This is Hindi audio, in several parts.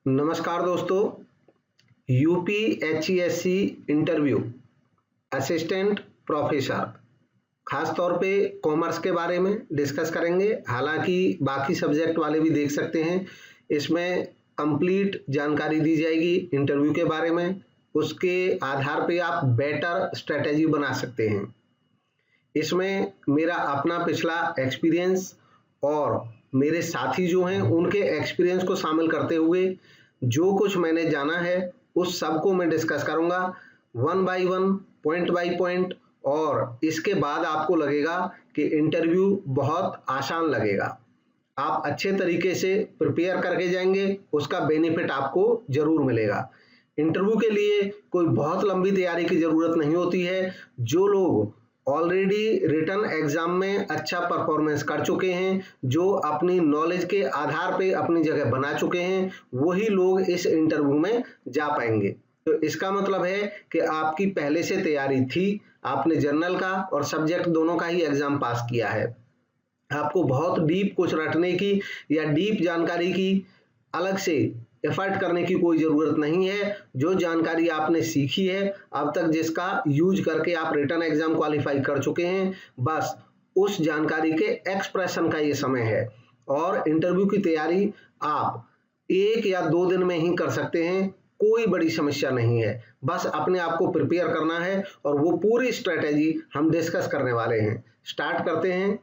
नमस्कार दोस्तों। यूपीएचईएससी इंटरव्यू असिस्टेंट प्रोफेसर खास तौर पे कॉमर्स के बारे में डिस्कस करेंगे। हालांकि बाकी सब्जेक्ट वाले भी देख सकते हैं। इसमें कंप्लीट जानकारी दी जाएगी इंटरव्यू के बारे में। उसके आधार पे आप बेटर स्ट्रेटेजी बना सकते हैं। इसमें मेरा अपना पिछला एक्सपीरियंस और मेरे साथी जो हैं उनके एक्सपीरियंस को शामिल करते हुए जो कुछ मैंने जाना है उस सब को मैं डिस्कस करूंगा one by one, point by point. और इसके बाद आपको लगेगा कि इंटरव्यू बहुत आसान लगेगा। आप अच्छे तरीके से प्रिपेयर करके जाएंगे, उसका बेनिफिट आपको जरूर मिलेगा। इंटरव्यू के लिए कोई बहुत लंबी तैयारी की जरूरत नहीं होती है। जो लोग ऑलरेडी रिटन एग्जाम में अच्छा परफॉर्मेंस कर चुके हैं, जो अपनी नॉलेज के आधार पे अपनी जगह बना चुके हैं, वही लोग इस इंटरव्यू में जा पाएंगे। तो इसका मतलब है कि आपकी पहले से तैयारी थी, आपने जर्नल का और सब्जेक्ट दोनों का ही एग्जाम पास किया है। आपको बहुत डीप कुछ रटने की या डीप जानकारी की अलग से एफर्ट करने की कोई जरूरत नहीं है। जो जानकारी आपने सीखी है अब तक, जिसका यूज करके आप रिटन एग्जाम क्वालिफाई कर चुके हैं, बस उस जानकारी के एक्सप्रेशन का ये समय है। और इंटरव्यू की तैयारी आप 1 या 2 दिन में ही कर सकते हैं, कोई बड़ी समस्या नहीं है। बस अपने आप को प्रिपेयर करना है और वो पूरी स्ट्रेटेजी हम डिस्कस करने वाले हैं। स्टार्ट करते हैं।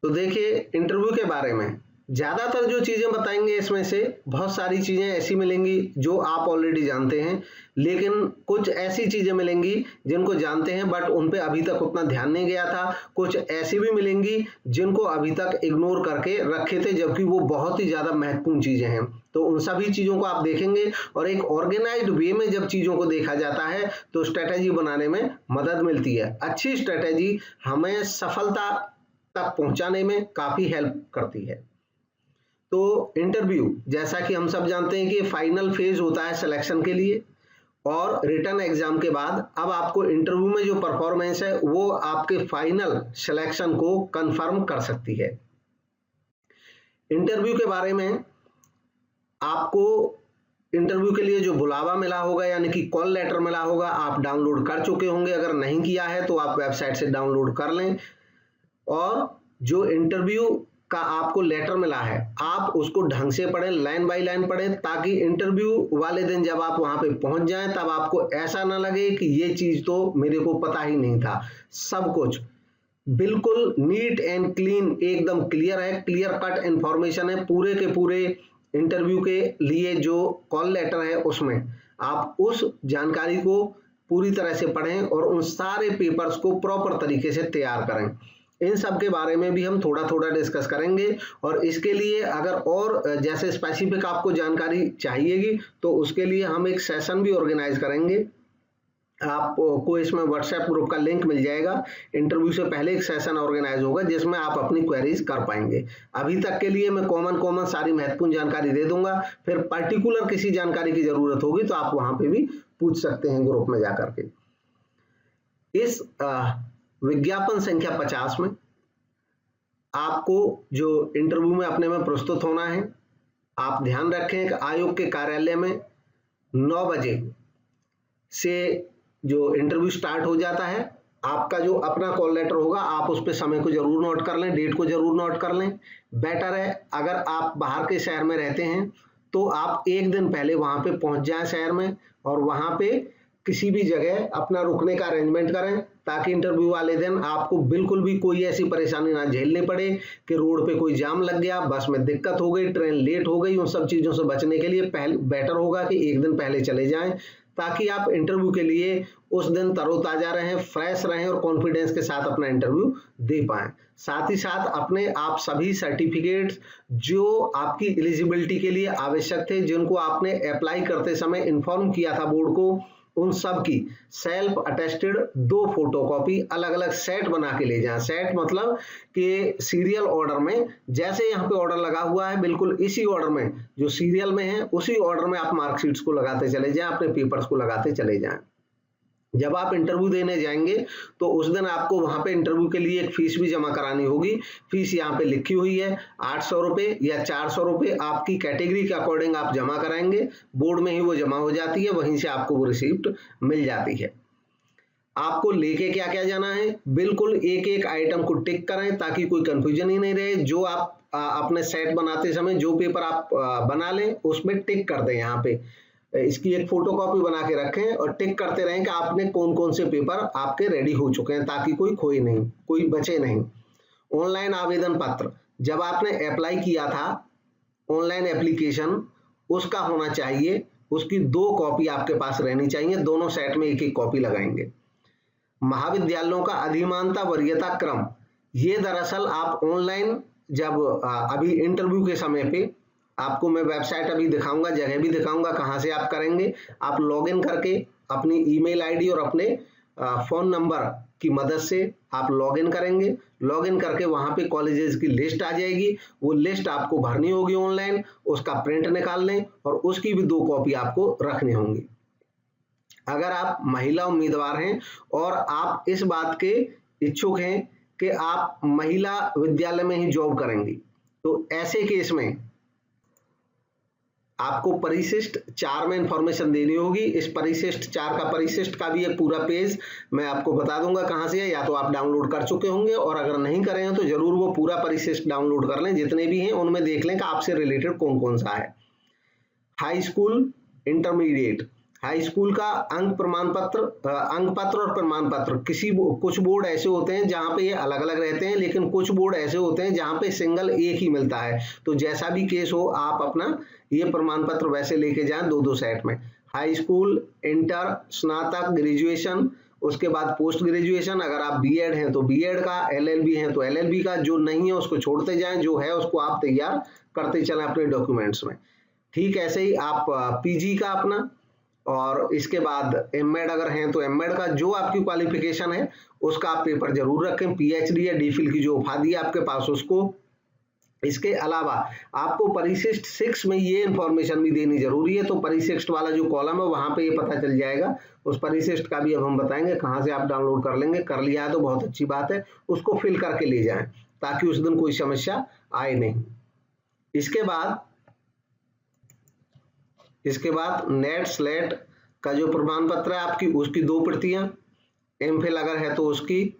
तो देखिए, इंटरव्यू के बारे में ज्यादातर जो चीजें बताएंगे इसमें से बहुत सारी चीजें ऐसी मिलेंगी जो आप ऑलरेडी जानते हैं, लेकिन कुछ ऐसी चीजें मिलेंगी जिनको जानते हैं बट उन पे अभी तक उतना ध्यान नहीं गया था। कुछ ऐसी भी मिलेंगी जिनको अभी तक इग्नोर करके रखे थे, जबकि वो बहुत ही ज्यादा महत्वपूर्ण चीजें हैं। तो उन सभी चीजों को आप देखेंगे और एक ऑर्गेनाइज्ड वे में जब चीजों को देखा जाता है तो स्ट्रेटेजी बनाने में मदद मिलती है। अच्छी स्ट्रेटेजी हमें सफलता तक पहुंचाने में काफी हेल्प करती है। तो इंटरव्यू, जैसा कि हम सब जानते हैं कि फाइनल फेज होता है सिलेक्शन के लिए, और रिटन एग्जाम के बाद अब आपको इंटरव्यू में जो परफॉर्मेंस है वो आपके फाइनल सिलेक्शन को कंफर्म कर सकती है। इंटरव्यू के बारे में आपको इंटरव्यू के लिए जो बुलावा मिला होगा यानी कि कॉल लेटर मिला होगा, आप डाउनलोड कर चुके होंगे। अगर नहीं किया है तो आप वेबसाइट से डाउनलोड कर लें। और जो इंटरव्यू का आपको लेटर मिला है आप उसको ढंग से पढ़ें, लाइन बाय लाइन पढ़ें, ताकि इंटरव्यू वाले दिन जब आप वहां पे पहुंच जाएं तब आपको ऐसा ना लगे कि ये चीज तो मेरे को पता ही नहीं था। सब कुछ बिल्कुल नीट एंड क्लीन, एकदम क्लियर है, क्लियर कट इंफॉर्मेशन है। पूरे के पूरे इंटरव्यू के लिए जो कॉल लेटर है उसमें आप उस जानकारी को पूरी तरह से पढ़ें और उन सारे पेपर्स को प्रॉपर तरीके से तैयार करें। इन सब के बारे में भी हम थोड़ा थोड़ा डिस्कस करेंगे। और इसके लिए अगर और जैसे स्पेसिफिक आपको जानकारी चाहिएगी तो उसके लिए हम एक सेशन भी ऑर्गेनाइज करेंगे। आपको इसमें व्हाट्सएप ग्रुप का लिंक मिल जाएगा। इंटरव्यू से पहले एक सेशन ऑर्गेनाइज होगा जिसमें आप अपनी क्वेरीज कर पाएंगे। अभी तक के लिए मैं कॉमन सारी महत्वपूर्ण जानकारी दे दूंगा, फिर पर्टिकुलर किसी जानकारी की जरूरत होगी तो आप वहां पे भी पूछ सकते हैं ग्रुप में जाकर के। इस विज्ञापन संख्या 50 में आपको जो इंटरव्यू में अपने में प्रस्तुत होना है, आप ध्यान रखें कि आयोग के कार्यालय में 9 बजे से जो इंटरव्यू स्टार्ट हो जाता है। आपका जो अपना कॉल लेटर होगा आप उस पर समय को जरूर नोट कर लें, डेट को जरूर नोट कर लें। बेटर है अगर आप बाहर के शहर में रहते हैं तो आप 1 दिन पहले वहां पे पहुंच जाएं शहर में, और वहां पे किसी भी जगह अपना रुकने का अरेंजमेंट करें, ताकि इंटरव्यू वाले दिन आपको बिल्कुल भी कोई ऐसी परेशानी ना झेलनी पड़े कि रोड पे कोई जाम लग गया, बस में दिक्कत हो गई, ट्रेन लेट हो गई। उन सब चीजों से बचने के लिए बेटर होगा कि 1 दिन पहले चले जाएं, ताकि आप इंटरव्यू के लिए उस दिन तरोताजा रहें, फ्रेश रहें और कॉन्फिडेंस के साथ अपना इंटरव्यू दे पाएं। साथ ही साथ अपने आप सभी सर्टिफिकेट्स जो आपकी एलिजिबिलिटी के लिए आवश्यक थे, जिनको आपने अप्लाई करते समय इन्फॉर्म किया था बोर्ड को, उन सब की सेल्फ अटेस्टेड 2 फोटोकॉपी अलग अलग सेट बना के ले जाएं। सेट मतलब कि सीरियल ऑर्डर में, जैसे यहाँ पे ऑर्डर लगा हुआ है बिल्कुल इसी ऑर्डर में, जो सीरियल में है उसी ऑर्डर में आप मार्कशीट्स को लगाते चले जाएं, अपने पेपर्स को लगाते चले जाएं। जब आप इंटरव्यू देने जाएंगे तो उस दिन आपको वहां पे इंटरव्यू के लिए एक फीस भी जमा करानी होगी। फीस यहाँ पे लिखी हुई है 800 रुपये या 400 रुपये, आपकी कैटेगरी के अकॉर्डिंग आप जमा कराएंगे। बोर्ड में ही वो जमा हो जाती है, वहीं से आपको वो रिसिप्ट मिल जाती है। आपको लेके क्या क्या जाना है, बिल्कुल एक एक आइटम को टिक करें ताकि कोई कंफ्यूजन ही नहीं रहे। जो आप अपने सेट बनाते समय जो पेपर आप बना लें उसमें टिक कर दें। यहाँ पे इसकी एक फोटोकॉपी बना के रखें और टिक करते रहें कि आपने कौन कौन से पेपर आपके रेडी हो चुके हैं, ताकि कोई खोए नहीं, कोई बचे नहीं। ऑनलाइन आवेदन पत्र, जब आपने अप्लाई किया था ऑनलाइन एप्लीकेशन, उसका होना चाहिए, उसकी 2 कॉपी आपके पास रहनी चाहिए। दोनों सेट में एक एक कॉपी लगाएंगे। महाविद्यालयों का अधिमानता वरीयता क्रम, ये दरअसल आप ऑनलाइन जब अभी इंटरव्यू के समय पे आपको मैं वेबसाइट अभी दिखाऊंगा, जगह भी दिखाऊंगा कहां से आप करेंगे। आप लॉगिन करके अपनी ईमेल आईडी और अपने फोन नंबर की मदद से आप लॉगिन करेंगे। लॉगिन करके वहां पे कॉलेजेस की लिस्ट आ जाएगी, वो लिस्ट आपको भरनी होगी ऑनलाइन, उसका प्रिंट निकाल लें और उसकी भी 2 कॉपी आपको रखनी होंगी। अगर आप महिला उम्मीदवार हैं और आप इस बात के इच्छुक हैं कि आप महिला विद्यालय में ही जॉब करेंगी, तो ऐसे केस में आपको परिशिष्ट 4 में इंफॉर्मेशन देनी होगी। इस परिशिष्ट 4 का परिशिष्ट का भी एक पूरा पेज मैं आपको बता दूंगा कहां से है, या तो आप डाउनलोड कर चुके होंगे और अगर नहीं करे हैं तो जरूर वो पूरा परिशिष्ट डाउनलोड कर लें। जितने भी हैं उनमें देख लें कि आपसे रिलेटेड कौन कौन सा है। High school, intermediate, high school का अंक पत्र और प्रमाण पत्र, कुछ बोर्ड ऐसे होते हैं जहां पे ये अलग अलग रहते हैं, लेकिन कुछ बोर्ड ऐसे होते हैं जहां पे सिंगल एक ही मिलता है। तो जैसा भी केस हो आप अपना ये प्रमाण पत्र वैसे लेके जाएं 2-2 सेट में। हाई स्कूल, इंटर, स्नातक, ग्रेजुएशन, उसके बाद पोस्ट ग्रेजुएशन, अगर आप बीएड हैं तो बीएड का, एलएलबी हैं तो एलएलबी का, जो नहीं है उसको छोड़ते जाएं, जो है उसको आप तैयार करते चलें अपने डॉक्यूमेंट्स में। ठीक ऐसे ही आप पीजी का अपना, और इसके बाद एमएड अगर हैं तो एमएड का जो आपकी क्वालिफिकेशन है उसका आप पेपर जरूर रखें। पीएचडी या डीफिल की जो उपाधि है आपके पास उसको। इसके अलावा आपको परिशिष्ट 6 में ये इंफॉर्मेशन भी देनी जरूरी है। तो परिशिष्ट वाला जो कॉलम है वहां पे ये पता चल जाएगा। उस परिशिष्ट का भी अब हम बताएंगे कहां से आप डाउनलोड कर लेंगे। कर लिया है तो बहुत अच्छी बात है, उसको फिल करके ले जाएं ताकि उस दिन कोई समस्या आए नहीं। इसके बाद नेट स्लेट का जो प्रमाण पत्र है आपकी, उसकी 2 प्रतियां, एमफिल अगर है तो उसकी।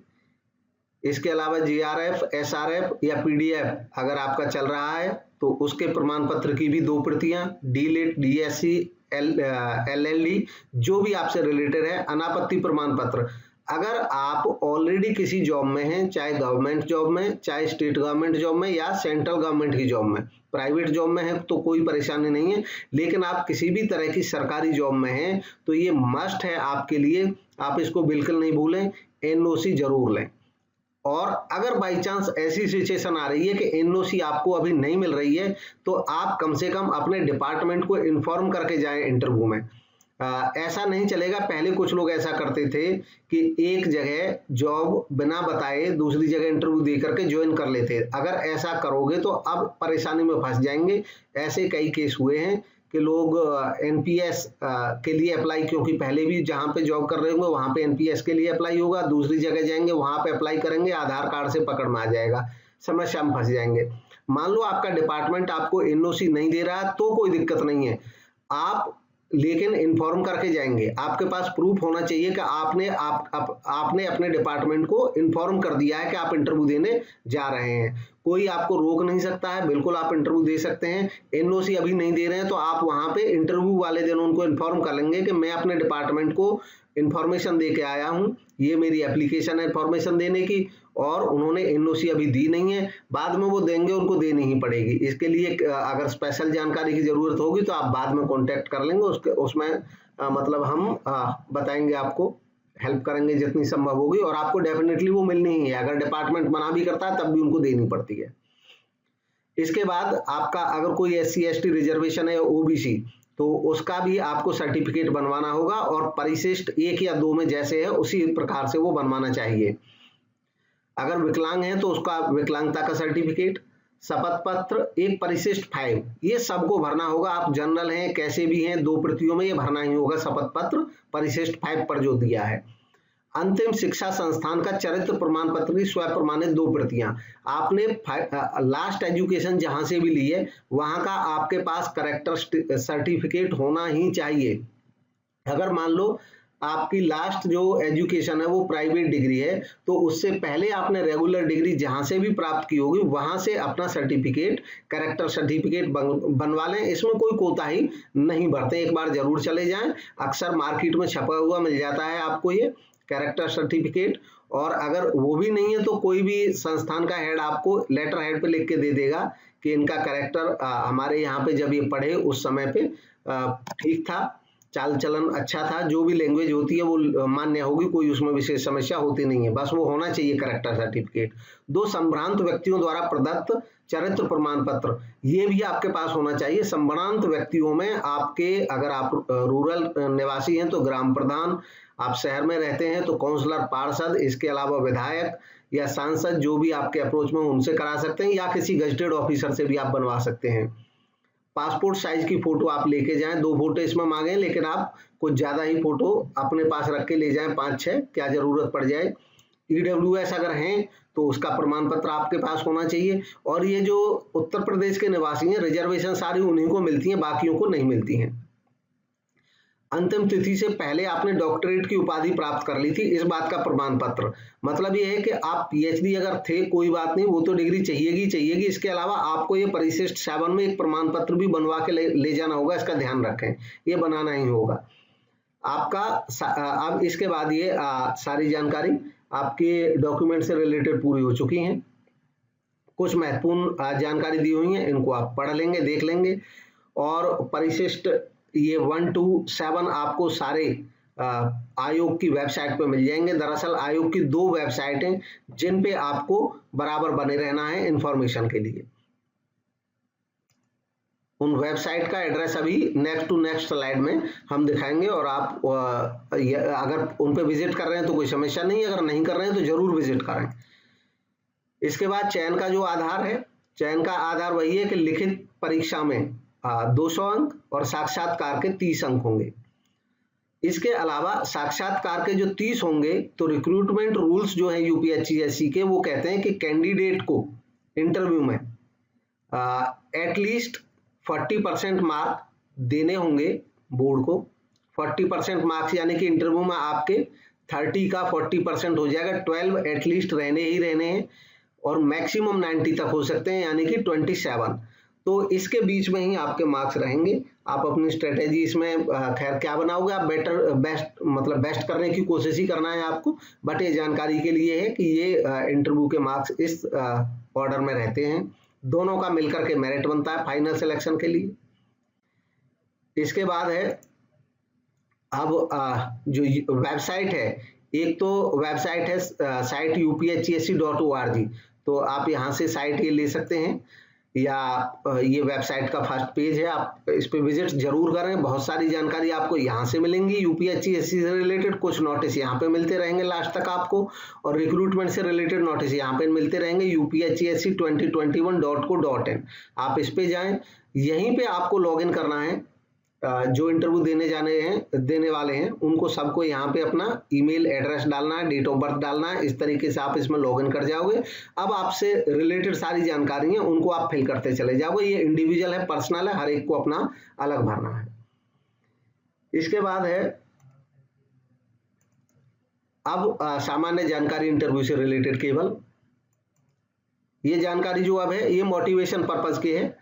इसके अलावा जीआरएफ, एसआरएफ या पीडीएफ अगर आपका चल रहा है तो उसके प्रमाण पत्र की भी 2 प्रतियां। डीलिट, डीएससी, एलएलडी जो भी आपसे रिलेटेड है। अनापत्ति प्रमाण पत्र, अगर आप ऑलरेडी किसी जॉब में हैं, चाहे गवर्नमेंट जॉब में, चाहे स्टेट गवर्नमेंट जॉब में या सेंट्रल गवर्नमेंट की जॉब में, प्राइवेट जॉब में है तो कोई परेशानी नहीं है, लेकिन आप किसी भी तरह की सरकारी जॉब में हैं तो ये मस्ट है आपके लिए, आप इसको बिल्कुल नहीं भूलें, एनओसी जरूर लें। और अगर बाई चांस ऐसी सिचुएशन आ रही है कि एनओसी आपको अभी नहीं मिल रही है तो आप कम से कम अपने डिपार्टमेंट को इन्फॉर्म करके जाएं इंटरव्यू में। ऐसा नहीं चलेगा। पहले कुछ लोग ऐसा करते थे कि एक जगह जॉब बिना बताए दूसरी जगह इंटरव्यू दे करके ज्वाइन कर लेते। अगर ऐसा करोगे तो अब परेशानी में फंस जाएंगे। ऐसे कई केस हुए हैं कि लोग एनपीएस के लिए अप्लाई, क्योंकि पहले भी जहां पे जॉब कर रहे होंगे वहां पे एनपीएस के लिए अप्लाई होगा, दूसरी जगह जाएंगे वहां पे अप्लाई करेंगे, आधार कार्ड से पकड़ में आ जाएगा, समस्या में फंस जाएंगे। मान लो आपका डिपार्टमेंट आपको एनओसी नहीं दे रहा तो कोई दिक्कत नहीं है, आप लेकिन इन्फॉर्म करके जाएंगे। आपके पास प्रूफ होना चाहिए कि आपने अपने डिपार्टमेंट को इन्फॉर्म कर दिया है कि आप इंटरव्यू देने जा रहे हैं। कोई आपको रोक नहीं सकता है, बिल्कुल आप इंटरव्यू दे सकते हैं। एनओसी अभी नहीं दे रहे हैं तो आप वहां पे इंटरव्यू वाले दिन उनको इन्फॉर्म कर लेंगे कि मैं अपने डिपार्टमेंट को इन्फॉर्मेशन दे के आया हूं, ये मेरी एप्लीकेशन है इन्फॉर्मेशन देने की, और उन्होंने एनओसी अभी दी नहीं है, बाद में वो देंगे, उनको देनी ही पड़ेगी। इसके लिए अगर स्पेशल जानकारी की जरूरत होगी तो आप बाद में कांटेक्ट कर लेंगे, उसमें मतलब हम बताएंगे, आपको हेल्प करेंगे जितनी संभव होगी, और आपको डेफिनेटली वो मिलनी ही है। अगर डिपार्टमेंट मना भी करता है तब भी उनको देनी पड़ती है। इसके बाद आपका अगर कोई SC/ST रिजर्वेशन है, ओबीसी, तो उसका भी आपको सर्टिफिकेट बनवाना होगा, और परिशिष्ट 1 या 2 में जैसे है उसी प्रकार से वो बनवाना चाहिए। अगर विकलांग है तो उसका विकलांगता का सर्टिफिकेट, शपथ पत्र, एक परिशिष्ट फाइल, ये सबको भरना होगा। आप जनरल हैं कैसे भी हैं, 2 प्रतियों में ये भरना ही होगा। शपथ पत्र परिशिष्ट फाइल पर जो दिया है। अंतिम शिक्षा संस्थान का चरित्र प्रमाण पत्र की स्व प्रमाणित 2 प्रतियां। आपने लास्ट एजुकेशन जहां से भी ली है वहां का आपके पास करेक्टर सर्टिफिकेट होना ही चाहिए। अगर मान लो आपकी लास्ट जो एजुकेशन है वो प्राइवेट डिग्री है, तो उससे पहले आपने रेगुलर डिग्री जहां से भी प्राप्त की होगी वहां से अपना सर्टिफिकेट, करेक्टर सर्टिफिकेट बनवा लें। इसमें कोई कोताही नहीं बरतें, एक बार जरूर चले जाएं। अक्सर मार्केट में छपा हुआ मिल जाता है आपको ये कैरेक्टर सर्टिफिकेट। और अगर वो भी नहीं है तो कोई भी संस्थान का हेड आपको लेटर हेड पे लिख के दे देगा कि इनका कैरेक्टर हमारे यहाँ पे जब ये पढ़े उस समय पे ठीक था, चाल चलन अच्छा था, जो भी लैंग्वेज होती है वो मान्य होगी, कोई उसमें विशेष समस्या होती नहीं है, बस वो होना चाहिए कैरेक्टर सर्टिफिकेट। 2 संभ्रांत व्यक्तियों द्वारा प्रदत्त चरित्र प्रमाण पत्र, ये भी आपके पास होना चाहिए। संभ्रांत व्यक्तियों में आपके, अगर आप रूरल निवासी हैं तो ग्राम प्रधान, आप शहर में रहते हैं तो काउंसलर, पार्षद, इसके अलावा विधायक या सांसद जो भी आपके अप्रोच में उनसे करा सकते हैं, या किसी गजेटेड ऑफिसर से भी आप बनवा सकते हैं। पासपोर्ट साइज की फोटो आप लेके जाएं, 2 फोटो इसमें मांगे लेकिन आप कुछ ज्यादा ही फोटो अपने पास रख के ले जाएं, 5-6 क्या जरूरत पड़ जाए। ईडब्ल्यूएस अगर हैं तो उसका प्रमाण पत्र आपके पास होना चाहिए। और ये जो उत्तर प्रदेश के निवासी हैं, रिजर्वेशन सारी उन्हीं को मिलती है, बाकियों को नहीं मिलती हैं। अंतिम तिथि से पहले आपने डॉक्टरेट की उपाधि प्राप्त कर ली थी, इस बात का प्रमाण पत्र। मतलब ये है कि आप पीएचडी अगर थे कोई बात नहीं, वो तो डिग्री चाहिएगी। इसके अलावा आपको ये परिशिष्ट 7 में एक प्रमाण पत्र भी बनवा के ले जाना होगा, इसका ध्यान रखें, ये बनाना ही होगा आपका। अब इसके बाद ये सारी जानकारी आपके डॉक्यूमेंट से रिलेटेड पूरी हो चुकी हैं। कुछ महत्वपूर्ण जानकारी दी हुई है, इनको आप पढ़ लेंगे, देख लेंगे। और परिशिष्ट ये 1 to 7 आपको सारे आयोग की वेबसाइट पे मिल जाएंगे। दरअसल आयोग की 2 वेबसाइट हैं जिन पे आपको बराबर बने रहना है इंफॉर्मेशन के लिए। उन वेबसाइट का एड्रेस अभी नेक्स्ट टू नेक्स्ट स्लाइड में हम दिखाएंगे, और आप अगर उन पे विजिट कर रहे हैं तो कोई समस्या नहीं, अगर नहीं कर रहे हैं तो जरूर विजिट करें। इसके बाद चयन का जो आधार है, चयन का आधार वही है कि लिखित परीक्षा में 200 अंक और साक्षात्कार के 30 अंक होंगे। इसके अलावा साक्षात्कार के जो 30 होंगे तो रिक्रूटमेंट रूल्स जो है यूपीएससी के, वो कहते हैं कि कैंडिडेट को इंटरव्यू में एटलीस्ट 40% मार्क देने होंगे बोर्ड को। 40% मार्क्स यानी कि इंटरव्यू में आपके 30 का 40% हो जाएगा, 12 एटलीस्ट रहने ही रहने हैं, और मैक्सिमम 90 तक हो सकते हैं यानी कि 27। तो इसके बीच में ही आपके मार्क्स रहेंगे। आप अपनी स्ट्रेटेजी इसमें खैर क्या बनाओगे, आप बेस्ट करने की कोशिश ही करना है आपको, बट ये जानकारी के लिए है कि ये इंटरव्यू के मार्क्स इस ऑर्डर में रहते हैं। दोनों का मिलकर के मेरिट बनता है फाइनल सिलेक्शन के लिए। इसके बाद है अब जो वेबसाइट है, एक तो वेबसाइट है साइट upsc.org, तो आप यहाँ से साइट ये ले सकते हैं, या ये वेबसाइट का फर्स्ट पेज है, आप इस पे विजिट जरूर करें। बहुत सारी जानकारी आपको यहाँ से मिलेंगी यूपीएससी से रिलेटेड। कुछ नोटिस यहाँ पे मिलते रहेंगे लास्ट तक आपको, और रिक्रूटमेंट से रिलेटेड नोटिस यहाँ पे मिलते रहेंगे upsc2021.co.in। आप इस पे जाएं, यहीं पे आपको लॉगिन करना है। जो इंटरव्यू देने वाले हैं उनको सबको यहाँ पे अपना ईमेल एड्रेस डालना है, डेट ऑफ बर्थ डालना है, इस तरीके से आप इसमें लॉगिन कर जाओगे। अब आपसे रिलेटेड सारी जानकारी है उनको आप फिल करते चले जाओगे। ये इंडिविजुअल है, पर्सनल है, हर एक को अपना अलग भरना है। इसके बाद है अब सामान्य जानकारी इंटरव्यू से रिलेटेड केवल। ये जानकारी जो अब है ये मोटिवेशन पर्पज की है।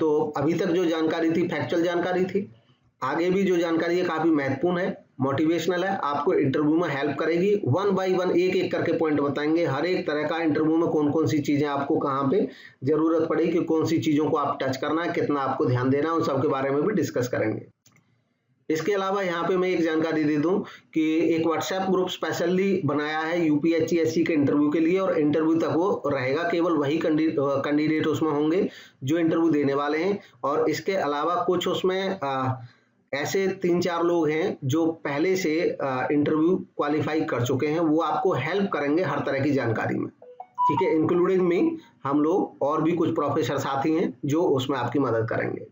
तो अभी तक जो जानकारी थी फैक्चुअल जानकारी थी, आगे भी जो जानकारी है काफी महत्वपूर्ण है, मोटिवेशनल है, आपको इंटरव्यू में हेल्प करेगी। 1 by 1 एक करके पॉइंट बताएंगे, हर एक तरह का इंटरव्यू में कौन कौन सी चीजें आपको कहाँ पे जरूरत पड़ेगी, कौन सी चीजों को आप टच करना है, कितना आपको ध्यान देना है, उन सब के बारे में भी डिस्कस करेंगे। इसके अलावा यहाँ पे मैं एक जानकारी दे दूं कि एक व्हाट्सएप ग्रुप स्पेशली बनाया है यूपीएससी के इंटरव्यू के लिए, और इंटरव्यू तक वो रहेगा। केवल वही कैंडिडेट उसमें होंगे जो इंटरव्यू देने वाले हैं। और इसके अलावा कुछ उसमें ऐसे 3-4 लोग हैं जो पहले से इंटरव्यू क्वालिफाई कर चुके हैं, वो आपको हेल्प करेंगे हर तरह की जानकारी में। ठीक है, इंक्लूडिंग मी, हम लोग और भी कुछ प्रोफेसर साथी हैं जो उसमें आपकी मदद करेंगे।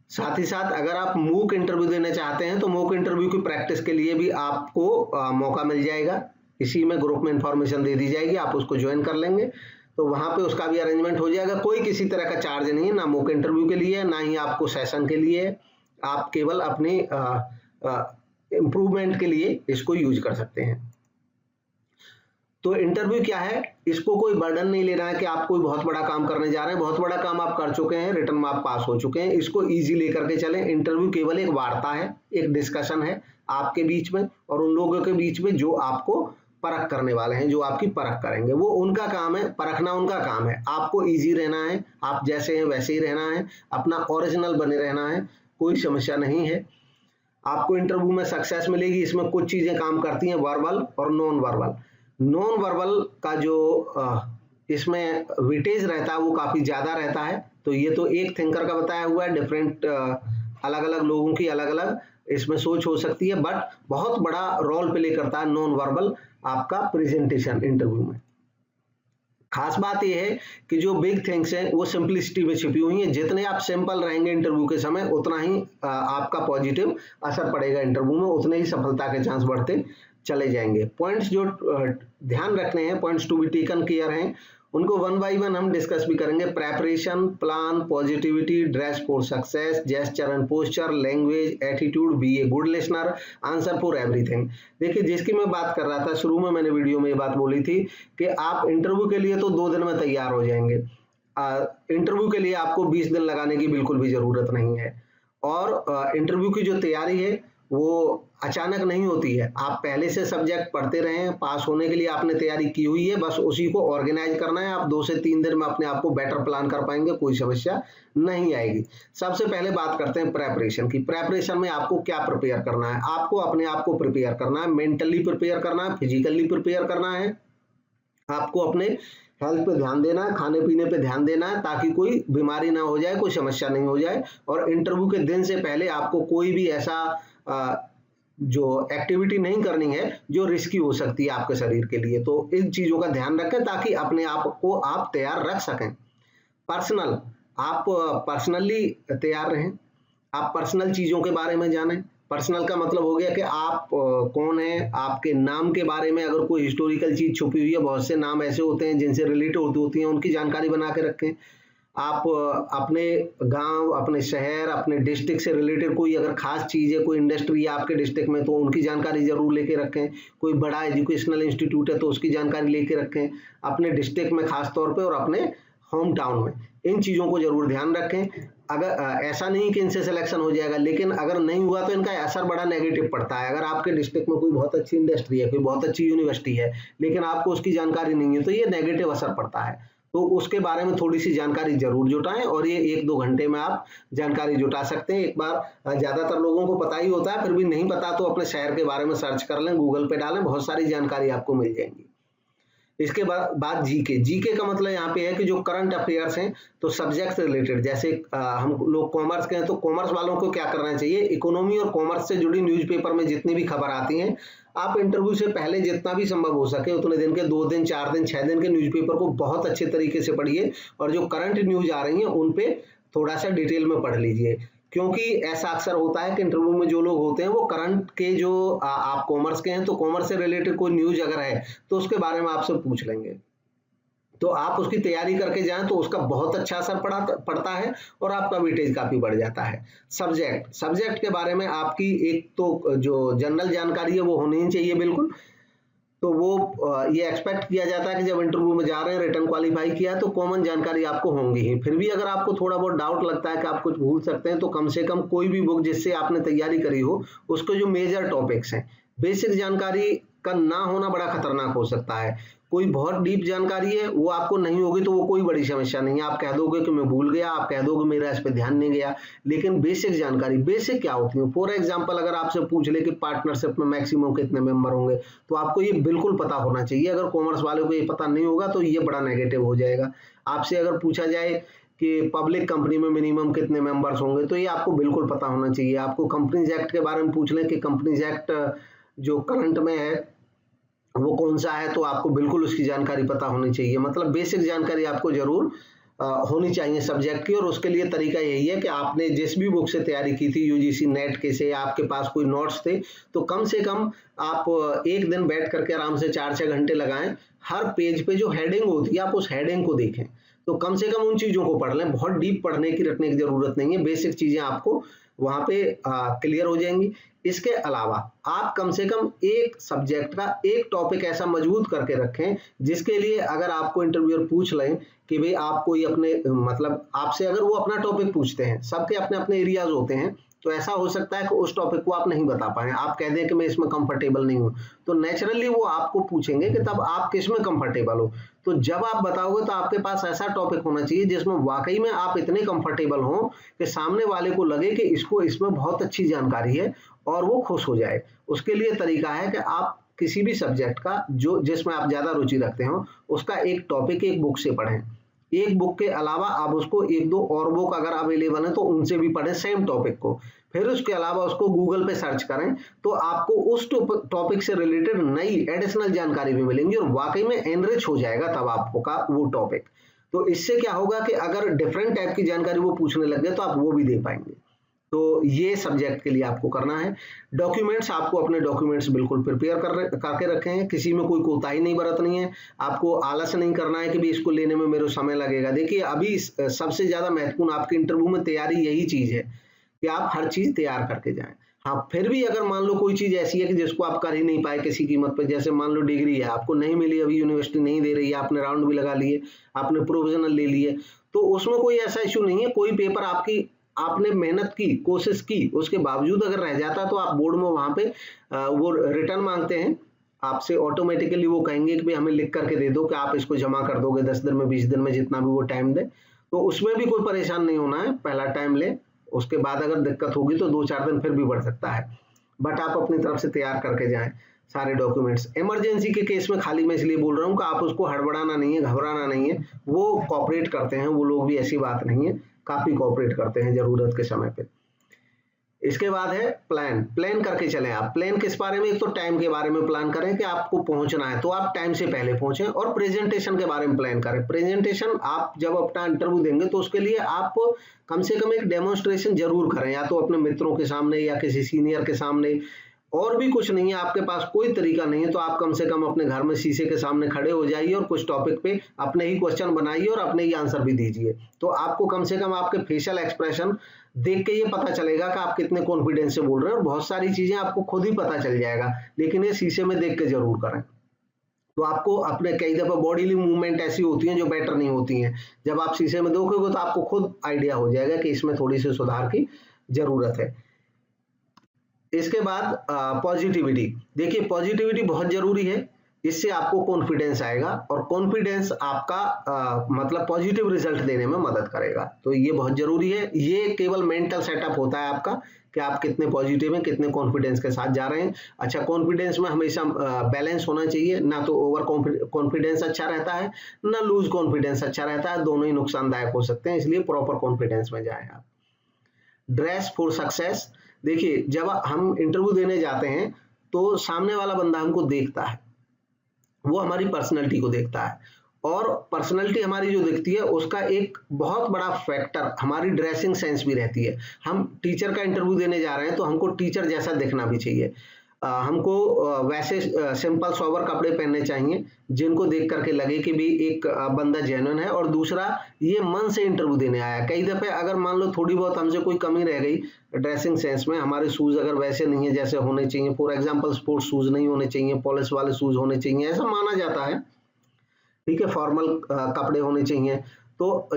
साथ ही साथ अगर आप मूक इंटरव्यू देना चाहते हैं तो मूक इंटरव्यू की प्रैक्टिस के लिए भी आपको मौका मिल जाएगा, इसी में ग्रुप में इंफॉर्मेशन दे दी जाएगी, आप उसको ज्वाइन कर लेंगे तो वहां पे उसका भी अरेंजमेंट हो जाएगा। कोई किसी तरह का चार्ज नहीं है, ना मूक इंटरव्यू के लिए, ना ही आपको सेशन के लिए, आप केवल अपनी इम्प्रूवमेंट के लिए इसको यूज कर सकते हैं। तो इंटरव्यू क्या है, इसको कोई बर्डन नहीं लेना है कि आप कोई बहुत बड़ा काम करने जा रहे हैं, बहुत बड़ा काम आप कर चुके हैं, रिटर्न में आप पास हो चुके हैं, इसको इजी लेकर के चलें। इंटरव्यू केवल एक वार्ता है, एक डिस्कशन है आपके बीच में और उन लोगों के बीच में जो आपको परख करने वाले हैं, जो आपकी परख करेंगे, वो उनका काम है, परखना उनका काम है। आपको इजी रहना है, आप जैसे हैं वैसे ही रहना है, अपना ओरिजिनल बने रहना है, कोई समस्या नहीं है। आपको इंटरव्यू में सक्सेस मिलेगी। इसमें कुछ चीजें काम करती हैं, वर्बल और नॉन वर्बल। नॉन वर्बल का जो इसमें वेटेज रहता है वो काफी ज्यादा रहता है। तो ये तो एक थिंकर का बताया हुआ है, डिफरेंट अलग अलग लोगों की अलग अलग इसमें सोच हो सकती है, बट बहुत बड़ा रोल प्ले करता है नॉन वर्बल आपका प्रेजेंटेशन इंटरव्यू में। खास बात यह है कि जो बिग थिंग्स हैं वो सिंपलिसिटी में छिपी हुई हैं। जितने आप सिंपल रहेंगे इंटरव्यू के समय, उतना ही आपका पॉजिटिव असर पड़ेगा इंटरव्यू में, उतने ही सफलता के चांस बढ़ते चले जाएंगे। पॉइंट्स जो ध्यान रखने हैं, points to be taken care हैं, उनको वन बाय वन हम डिस्कस भी करेंगे। Preparation, plan, positivity, dress for success, gesture and posture, language, attitude, be a good listener, answer for everything. देखिए, जिसकी मैं बात कर रहा था शुरू में, मैंने वीडियो में ये बात बोली थी कि आप इंटरव्यू के लिए तो 2 दिन में तैयार हो जाएंगे। इंटरव्यू के लिए आपको 20 दिन लगाने की बिल्कुल भी जरूरत नहीं है। और इंटरव्यू की जो तैयारी है वो अचानक नहीं होती है। आप पहले से सब्जेक्ट पढ़ते रहे हैं, पास होने के लिए आपने तैयारी की हुई है, बस उसी को ऑर्गेनाइज करना है। आप 2 से 3 दिन में अपने आप को बेटर प्लान कर पाएंगे, कोई समस्या नहीं आएगी। सबसे पहले बात करते हैं प्रेपरेशन की। प्रेपरेशन में आपको क्या प्रिपेयर करना है? आपको अपने आप को प्रिपेयर करना है, मेंटली प्रिपेयर करना है, फिजिकली प्रिपेयर करना है। आपको अपने हेल्थ पे ध्यान देना है, खाने पीने पे ध्यान देना है, ताकि कोई बीमारी ना हो जाए, कोई समस्या नहीं हो जाए। और इंटरव्यू के दिन से पहले आपको कोई भी ऐसा जो एक्टिविटी नहीं करनी है जो रिस्की हो सकती है आपके शरीर के लिए। तो इन चीजों का ध्यान रखें ताकि अपने आप को आप तैयार रख सकें। पर्सनल, आप पर्सनली तैयार रहें, आप पर्सनल चीजों के बारे में जानें। पर्सनल का मतलब हो गया कि आप कौन है, आपके नाम के बारे में अगर कोई हिस्टोरिकल चीज छुपी हुई है, बहुत से नाम ऐसे होते हैं जिनसे रिलेटेड होती हैं, उनकी जानकारी बना के रखें। आप अपने गांव, अपने शहर, अपने डिस्ट्रिक्ट से रिलेटेड कोई अगर खास चीज है, कोई इंडस्ट्री है आपके डिस्ट्रिक्ट में, तो उनकी जानकारी जरूर लेके रखें। कोई बड़ा एजुकेशनल इंस्टीट्यूट है तो उसकी जानकारी लेके रखें, अपने डिस्ट्रिक्ट में खास तौर पे और अपने होम टाउन में। इन चीजों को जरूर ध्यान रखें। अगर ऐसा नहीं कि इनसे सिलेक्शन हो जाएगा, लेकिन अगर नहीं हुआ तो इनका असर बड़ा नेगेटिव पड़ता है। अगर आपके डिस्ट्रिक्ट में कोई बहुत अच्छी इंडस्ट्री है, कोई बहुत अच्छी यूनिवर्सिटी है, लेकिन आपको उसकी जानकारी नहीं है, तो ये नेगेटिव असर पड़ता है। तो उसके बारे में थोड़ी सी जानकारी जरूर जुटाएं, और ये 1-2 घंटे में आप जानकारी जुटा सकते हैं। एक बार ज्यादातर लोगों को पता ही होता है, फिर भी नहीं पता तो अपने शहर के बारे में सर्च कर लें, गूगल पे डालें, बहुत सारी जानकारी आपको मिल जाएंगी। इसके बाद जीके। जीके का मतलब यहाँ पे है कि जो करंट अफेयर्स हैं, तो सब्जेक्ट से रिलेटेड, जैसे हम लोग कॉमर्स के हैं तो कॉमर्स वालों को क्या करना चाहिए, इकोनॉमी और कॉमर्स से जुड़ी न्यूज़पेपर में जितनी भी खबर आती हैं, आप इंटरव्यू से पहले जितना भी संभव हो सके उतने दिन के 2 दिन, 4 दिन, 6 दिन के न्यूज़पेपर को बहुत अच्छे तरीके से पढ़िए, और जो करंट न्यूज आ रही हैं उन पे थोड़ा सा डिटेल में पढ़ लीजिए। क्योंकि ऐसा अक्सर होता है कि इंटरव्यू में जो लोग होते हैं वो करंट के जो आप कॉमर्स के हैं तो कॉमर्स से रिलेटेड कोई न्यूज अगर है तो उसके बारे में आपसे पूछ लेंगे। तो आप उसकी तैयारी करके जाएं तो उसका बहुत अच्छा असर पड़ता है और आपका वेटेज काफी बढ़ जाता है। सब्जेक्ट के बारे में आपकी एक तो जो जनरल जानकारी है वो होनी ही चाहिए बिल्कुल। तो वो ये एक्सपेक्ट किया जाता है कि जब इंटरव्यू में जा रहे हैं, रिटर्न क्वालिफाई किया तो कॉमन जानकारी आपको होंगी ही। फिर भी अगर आपको थोड़ा बहुत डाउट लगता है कि आप कुछ भूल सकते हैं, तो कम से कम कोई भी बुक जिससे आपने तैयारी करी हो उसके जो मेजर टॉपिक्स हैं, बेसिक जानकारी का ना होना बड़ा खतरनाक हो सकता है। कोई बहुत डीप जानकारी है वो आपको नहीं होगी तो वो कोई बड़ी समस्या नहीं है, आप कह दोगे कि मैं भूल गया, आप कह दोगे मेरा इस पे ध्यान नहीं गया। लेकिन बेसिक जानकारी, बेसिक क्या होती है, फॉर एग्जांपल अगर आपसे पूछ ले कि पार्टनरशिप में मैक्सिमम कितने मेंबर होंगे, तो आपको ये बिल्कुल पता होना चाहिए। अगर कॉमर्स वाले को ये पता नहीं होगा तो ये बड़ा नेगेटिव हो जाएगा। आपसे अगर पूछा जाए कि पब्लिक कंपनी में मिनिमम कितने मेंबर्स होंगे, तो ये आपको बिल्कुल पता होना चाहिए। आपको कंपनीज एक्ट के बारे में पूछ लें कि कंपनीज एक्ट जो करंट में है वो कौन सा है, तो आपको बिल्कुल उसकी जानकारी पता होनी चाहिए। मतलब बेसिक जानकारी आपको जरूर होनी चाहिए सब्जेक्ट की। और उसके लिए तरीका यही है कि आपने जिस भी बुक से तैयारी की थी यूजीसी नेट के से, आपके पास कोई नोट्स थे, तो कम से कम आप एक दिन बैठ करके आराम से 4-6 घंटे लगाएं। हर पेज पे जो हेडिंग होती है आप उस हेडिंग को देखें, तो कम से कम उन चीजों को पढ़ लें। बहुत डीप पढ़ने की रटने की जरूरत नहीं है, बेसिक चीजें आपको वहां पे क्लियर हो जाएंगी। इसके अलावा आप कम से कम एक सब्जेक्ट का एक टॉपिक ऐसा मजबूत करके रखें जिसके लिए अगर आपको इंटरव्यूअर पूछ लें कि भाई आप कोई अपने मतलब आपसे अगर वो अपना टॉपिक पूछते हैं, सबके अपने अपने एरियाज होते हैं, तो ऐसा हो सकता है कि उस टॉपिक को आप नहीं बता पाए, आप कह दें कि मैं इसमें कंफर्टेबल नहीं हूँ, तो नेचुरली वो आपको पूछेंगे कि तब आप किस में कंफर्टेबल हो। तो जब आप बताओगे तो आपके पास ऐसा टॉपिक होना चाहिए जिसमें वाकई में आप इतने कंफर्टेबल हो कि सामने वाले को लगे कि इसको इसमें बहुत अच्छी जानकारी है और वो खुश हो जाए। उसके लिए तरीका है कि आप किसी भी सब्जेक्ट का जो जिसमें आप ज्यादा रुचि रखते हो उसका एक टॉपिक एक बुक से पढ़ें। एक बुक के अलावा आप उसको 1-2 और बुक अगर अवेलेबल है तो उनसे भी पढ़ें सेम टॉपिक को। फिर उसके अलावा उसको गूगल पे सर्च करें तो आपको उस टॉपिक से रिलेटेड नई एडिशनल जानकारी भी मिलेंगी और वाकई में एनरिच हो जाएगा तब आपको का वो टॉपिक। तो इससे क्या होगा कि अगर डिफरेंट टाइप की जानकारी वो पूछने लग गए तो आप वो भी दे पाएंगे। तो ये सब्जेक्ट के लिए आपको करना है। डॉक्यूमेंट्स, आपको अपने डॉक्यूमेंट्स बिल्कुल प्रिपेयर करके रखे हैं, किसी में कोई कोताही नहीं बरतनी है, आपको आलस नहीं करना है कि भी इसको लेने में मेरे समय लगेगा। देखिए अभी सबसे ज्यादा महत्वपूर्ण आपकी इंटरव्यू में तैयारी यही चीज है कि आप हर चीज तैयार करके जाएं। हाँ, फिर भी अगर मान लो कोई चीज ऐसी है कि जिसको आप कर ही नहीं पाए किसी कीमत पर, जैसे मान लो डिग्री है आपको नहीं मिली, अभी यूनिवर्सिटी नहीं दे रही है, आपने राउंड भी लगा लिए, आपने प्रोविजनल ले लिए, तो उसमें कोई ऐसा इश्यू नहीं है। कोई पेपर आपने मेहनत की, कोशिश की, उसके बावजूद अगर रह जाता तो आप बोर्ड में वहां पे वो रिटर्न मांगते हैं आपसे, ऑटोमेटिकली वो कहेंगे कि भाई हमें लिख करके दे दो कि आप इसको जमा कर दोगे 10 दिन में, 20 दिन में, जितना भी वो टाइम दे। तो उसमें भी कोई परेशान नहीं होना है, पहला टाइम ले, उसके बाद अगर दिक्कत होगी तो 2-4 दिन फिर भी बढ़ सकता है, बट आप अपनी तरफ से तैयार करके जाएं सारे डॉक्यूमेंट्स। इमरजेंसी के केस में खाली मैं इसलिए बोल रहा हूँ कि आप उसको हड़बड़ाना नहीं है, घबराना नहीं है, वो कॉपरेट करते हैं वो लोग भी, ऐसी बात नहीं है, काफी कॉपरेट करते हैं जरूरत के समय पे। इसके बाद है प्लान करके चलें आप। प्लान किस बारे में, एक तो टाइम के बारे में प्लान करें कि आपको पहुंचना है तो आप टाइम से पहले पहुंचें, और प्रेजेंटेशन के बारे में प्लान करें। प्रेजेंटेशन आप जब अपना इंटरव्यू देंगे तो उसके लिए आप कम से कम एक डेमोन्स्ट्रेशन जरूर करें, या तो अपने मित्रों के सामने या किसी सीनियर के सामने, और भी कुछ नहीं है, आपके पास कोई तरीका नहीं है तो आप कम से कम अपने घर में शीशे के सामने खड़े हो जाइए और कुछ टॉपिक पे अपने ही क्वेश्चन बनाइए और अपने ही आंसर भी दीजिए। तो आपको कम से कम आपके फेशियल एक्सप्रेशन देख के ये पता चलेगा कि आप कितने कॉन्फिडेंस से बोल रहे हैं, और बहुत सारी चीजें आपको खुद ही पता चल जाएगा, लेकिन ये शीशे में देख के जरूर करें। तो आपको अपने कई दफा बॉडीली मूवमेंट ऐसी होती हैं जो बेटर नहीं होती हैं, जब आप शीशे में देखोगे तो आपको खुद आइडिया हो जाएगा कि इसमें थोड़ी सी सुधार की जरूरत है। इसके बाद पॉजिटिविटी। देखिए पॉजिटिविटी बहुत जरूरी है, इससे आपको कॉन्फिडेंस आएगा और कॉन्फिडेंस आपका मतलब पॉजिटिव रिजल्ट देने में मदद करेगा। तो ये बहुत जरूरी है। ये केवल मेंटल सेटअप होता है आपका कि आप कितने पॉजिटिव हैं, कितने कॉन्फिडेंस के साथ जा रहे हैं। अच्छा, कॉन्फिडेंस में हमेशा बैलेंस होना चाहिए, ना तो ओवर कॉन्फिडेंस अच्छा रहता है, ना लूज कॉन्फिडेंस अच्छा रहता है, दोनों ही नुकसानदायक हो सकते हैं, इसलिए प्रॉपर कॉन्फिडेंस में जाएं आप। Dress for success. देखिए जब हम इंटरव्यू देने जाते हैं तो सामने वाला बंदा हमको देखता है, वो हमारी पर्सनैलिटी को देखता है, और पर्सनैलिटी हमारी जो दिखती है उसका एक बहुत बड़ा फैक्टर हमारी ड्रेसिंग सेंस भी रहती है। हम टीचर का इंटरव्यू देने जा रहे हैं तो हमको टीचर जैसा दिखना भी चाहिए, हमको वैसे सिंपल सोबर कपड़े पहनने चाहिए जिनको देख करके लगे कि भी एक बंदा जेन्युइन है, और दूसरा ये मन से इंटरव्यू देने आया। कई दफे अगर मान लो थोड़ी बहुत हमसे कोई कमी रह गई ड्रेसिंग सेंस में, हमारे शूज अगर वैसे नहीं है जैसे होने चाहिए, फॉर एग्जांपल स्पोर्ट्स शूज नहीं होने चाहिए, पॉलिश वाले शूज होने चाहिए, ऐसा माना जाता है, ठीक है, फॉर्मल कपड़े होने चाहिए, तो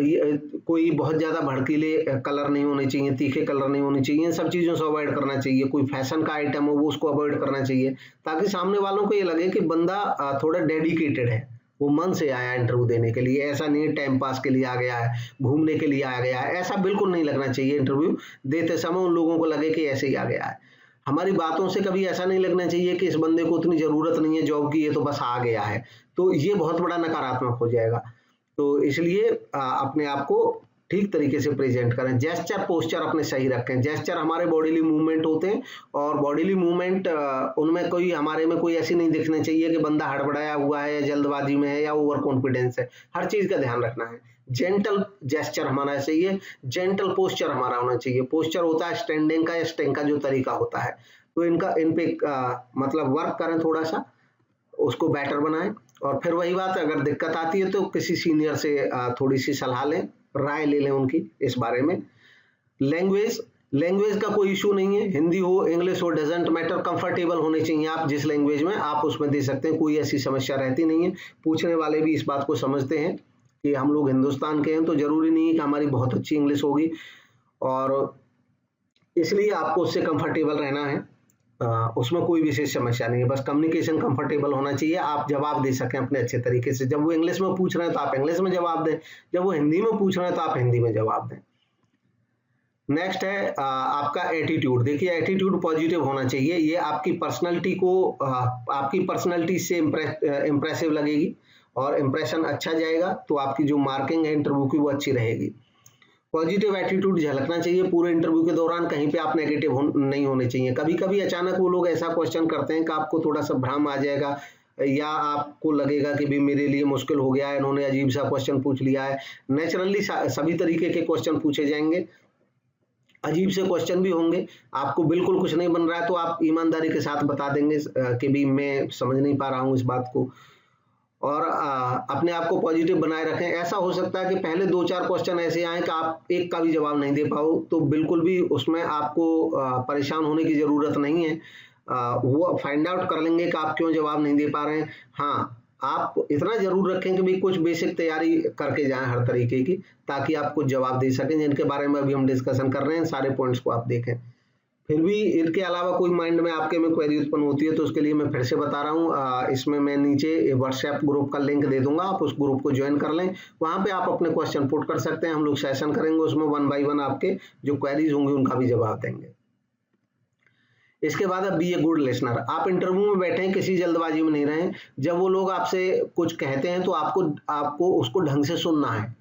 कोई बहुत ज्यादा भड़कीले कलर नहीं होने चाहिए, तीखे कलर नहीं होने चाहिए, इन सब चीजों से अवॉइड करना चाहिए। कोई फैशन का आइटम हो वो उसको अवॉइड करना चाहिए, ताकि सामने वालों को ये लगे कि बंदा थोड़ा डेडिकेटेड है, वो मन से आया इंटरव्यू देने के लिए, ऐसा नहीं टाइम पास के लिए आ गया है, घूमने के लिए आ गया है, ऐसा बिल्कुल नहीं लगना चाहिए। इंटरव्यू देते समय उन लोगों को लगे कि ऐसे ही आ गया है। हमारी बातों से कभी ऐसा नहीं लगना चाहिए कि इस बंदे को उतनी जरूरत नहीं है जॉब की, ये तो बस आ गया है, तो ये बहुत बड़ा नकारात्मक हो जाएगा। तो इसलिए अपने आप को ठीक तरीके से प्रेजेंट करें। जेस्चर पोस्चर अपने सही रखें। जेस्चर हमारे बॉडीली मूवमेंट होते हैं और बॉडीली मूवमेंट उनमें कोई हमारे में कोई ऐसी नहीं दिखनी चाहिए कि बंदा हड़बड़ाया हुआ है या जल्दबाजी में है या ओवर कॉन्फिडेंस है। हर चीज का ध्यान रखना है। जेंटल जेस्चर हमारा चाहिए, जेंटल पोस्चर हमारा होना चाहिए। पोस्चर होता है स्टैंडिंग का या स्टैंड का जो तरीका होता है, तो इन पे मतलब वर्क करें, थोड़ा सा उसको बेटर बनाएं। और फिर वही बात, अगर दिक्कत आती है तो किसी सीनियर से थोड़ी सी सलाह लें, राय ले लें उनकी इस बारे में। लैंग्वेज का कोई इशू नहीं है, हिंदी हो इंग्लिश हो डजेंट मैटर, कंफर्टेबल होने चाहिए आप जिस लैंग्वेज में आप उसमें दे सकते हैं, कोई ऐसी समस्या रहती नहीं है। पूछने वाले भी इस बात को समझते हैं कि हम लोग हिंदुस्तान के हैं, तो जरूरी नहीं है कि हमारी बहुत अच्छी इंग्लिश होगी, और इसलिए आपको उससे कंफर्टेबल रहना है। उसमें कोई विशेष समस्या नहीं है, बस कम्युनिकेशन कंफर्टेबल होना चाहिए, आप जवाब दे सकें अपने अच्छे तरीके से। जब वो इंग्लिश में पूछ रहे हैं तो आप इंग्लिश में जवाब दें, जब वो हिंदी में पूछ रहे हैं तो आप हिंदी में जवाब दें। नेक्स्ट है आपका एटीट्यूड। देखिए, एटीट्यूड पॉजिटिव होना चाहिए, ये आपकी पर्सनैलिटी को आपकी पर्सनैलिटी से इम्प्रेसिव लगेगी और इम्प्रेशन अच्छा जाएगा, तो आपकी जो मार्किंग है इंटरव्यू की वो अच्छी रहेगी। पॉजिटिव एटीट्यूड झलकना चाहिए पूरे इंटरव्यू के दौरान, कहीं पे आप नेगेटिव नहीं होने चाहिए। कभी कभी अचानक वो लोग ऐसा क्वेश्चन करते हैं कि आपको थोड़ा सा भ्रम आ जाएगा या आपको लगेगा कि भी मेरे लिए मुश्किल हो गया है, इन्होंने अजीब सा क्वेश्चन पूछ लिया है। नेचुरली सभी तरीके के क्वेश्चन पूछे जाएंगे, अजीब से क्वेश्चन भी होंगे। आपको बिल्कुल कुछ नहीं बन रहा है तो आप ईमानदारी के साथ बता देंगे कि भी मैं समझ नहीं पा रहा हूँ इस बात को, और अपने आप को पॉजिटिव बनाए रखें। ऐसा हो सकता है कि पहले 2-4 क्वेश्चन ऐसे आए कि आप एक का भी जवाब नहीं दे पाओ, तो बिल्कुल भी उसमें आपको परेशान होने की ज़रूरत नहीं है। वो फाइंड आउट कर लेंगे कि आप क्यों जवाब नहीं दे पा रहे हैं। हाँ, आप इतना जरूर रखें कि भाई कुछ बेसिक तैयारी करके जाएं हर तरीके की, ताकि आप कुछ जवाब दे सकें, जिनके बारे में अभी हम डिस्कशन कर रहे हैं। सारे पॉइंट्स को आप देखें। फिर भी इनके अलावा कोई माइंड में आपके में क्वेरी उत्पन्न होती है तो उसके लिए मैं फिर से बता रहा हूँ, इसमें मैं नीचे व्हाट्सएप ग्रुप का लिंक दे दूंगा, आप उस ग्रुप को ज्वाइन कर लें। वहां पे आप अपने क्वेश्चन पुट कर सकते हैं, हम लोग सेशन करेंगे, उसमें 1 बाय 1 आपके जो क्वेरीज होंगी उनका भी जवाब देंगे। इसके बाद अब बी ए गुड लिसनर। आप इंटरव्यू में बैठे हैं, किसी जल्दबाजी में नहीं रहें। जब वो लोग आपसे कुछ कहते हैं तो आपको उसको ढंग से सुनना है,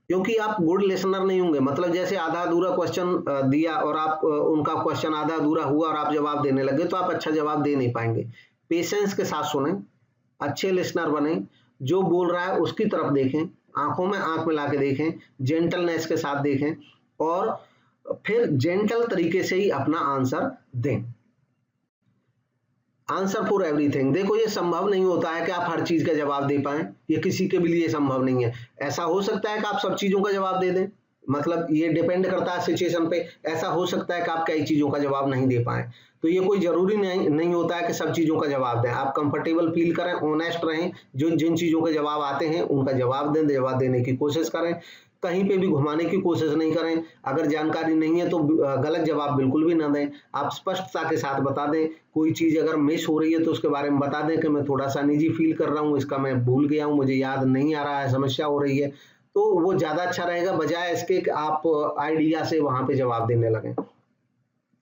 क्योंकि आप गुड लिसनर नहीं होंगे। मतलब जैसे आधा अधूरा क्वेश्चन दिया और आप उनका क्वेश्चन आधा अधूरा हुआ और आप जवाब देने लगे, तो आप अच्छा जवाब दे नहीं पाएंगे। पेशेंस के साथ सुने, अच्छे लिसनर बने, जो बोल रहा है उसकी तरफ देखें, आंखों में आंख मिला के देखें, जेंटलनेस के साथ देखें और फिर जेंटल तरीके से ही अपना आंसर दें। Answer for everything. देखो, ये संभव नहीं होता है कि आप हर चीज का जवाब दे पाएं, ये किसी के भी लिए संभव नहीं है। ऐसा हो सकता है कि आप सब चीजों का जवाब दे दें, मतलब ये डिपेंड करता है सिचुएशन पे। ऐसा हो सकता है कि आप कई चीजों का जवाब नहीं दे पाए, तो ये कोई जरूरी नहीं होता है कि सब चीजों का जवाब दें। आप कंफर्टेबल फील करें, ऑनेस्ट रहें, जिन चीजों के जवाब आते हैं उनका जवाब दें, जवाब देने की कोशिश करें, कहीं पे भी घुमाने की कोशिश नहीं करें। अगर जानकारी नहीं है तो गलत जवाब बिल्कुल भी ना दें, आप स्पष्टता के साथ बता दें। कोई चीज अगर मिस हो रही है तो उसके बारे में बता दें कि मैं थोड़ा सा निजी फील कर रहा हूँ, इसका मैं भूल गया हूँ, मुझे याद नहीं आ रहा है, समस्या हो रही है, तो वो ज्यादा अच्छा रहेगा बजाय इसके कि आप आइडिया से वहां पे जवाब देने लगें।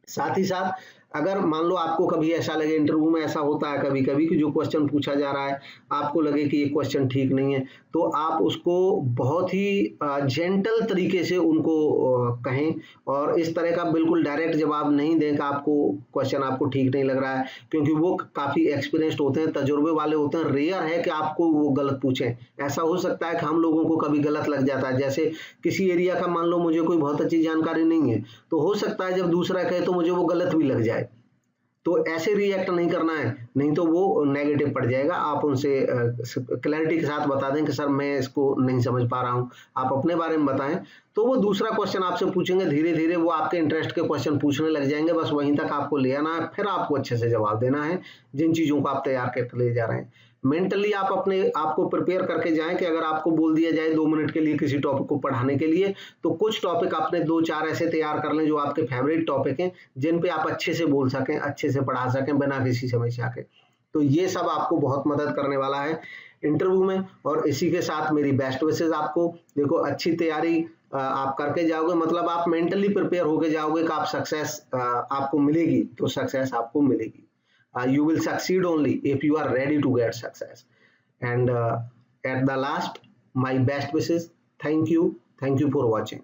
साथ ही साथ अगर मान लो आपको कभी ऐसा लगे, इंटरव्यू में ऐसा होता है कभी कभी कि जो क्वेश्चन पूछा जा रहा है आपको लगे कि ये क्वेश्चन ठीक नहीं है, तो आप उसको बहुत ही जेंटल तरीके से उनको कहें, और इस तरह का बिल्कुल डायरेक्ट जवाब नहीं दें कि आपको क्वेश्चन आपको ठीक नहीं लग रहा है, क्योंकि वो काफ़ी एक्सपीरियंस्ड होते हैं, तजुर्बे वाले होते हैं। रेयर है कि आपको वो गलत पूछें। ऐसा हो सकता है कि हम लोगों को कभी गलत लग जाता है, जैसे किसी एरिया का मान लो मुझे कोई बहुत अच्छी जानकारी नहीं है, तो हो सकता है जब दूसरा कहे तो मुझे वो गलत भी लग जाए, तो ऐसे रिएक्ट नहीं करना है, नहीं तो वो नेगेटिव पड़ जाएगा। आप उनसे क्लैरिटी के साथ बता दें कि सर मैं इसको नहीं समझ पा रहा हूँ, आप अपने बारे में बताएं, तो वो दूसरा क्वेश्चन आपसे पूछेंगे। धीरे धीरे वो आपके इंटरेस्ट के क्वेश्चन पूछने लग जाएंगे, बस वहीं तक आपको ले आना है, फिर आपको अच्छे से जवाब देना है जिन चीज़ों को आप तैयार करके ले जा रहे हैं। मेंटली आप अपने आप को प्रिपेयर करके जाएं कि अगर आपको बोल दिया जाए 2 मिनट के लिए किसी टॉपिक को पढ़ाने के लिए, तो कुछ टॉपिक आपने 2-4 ऐसे तैयार कर लें जो आपके फेवरेट टॉपिक हैं, जिन पे आप अच्छे से बोल सकें, अच्छे से पढ़ा सकें बिना किसी समस्या के। तो ये सब आपको बहुत मदद करने वाला है इंटरव्यू में, और इसी के साथ मेरी बेस्ट विशेस आपको। देखो, अच्छी तैयारी आप करके जाओगे, मतलब आप मेंटली प्रिपेयर होके जाओगे कि आप सक्सेस आपको मिलेगी, तो सक्सेस आपको मिलेगी। You will succeed only if you are ready to get success. And at the last, my best wishes. Thank you for watching.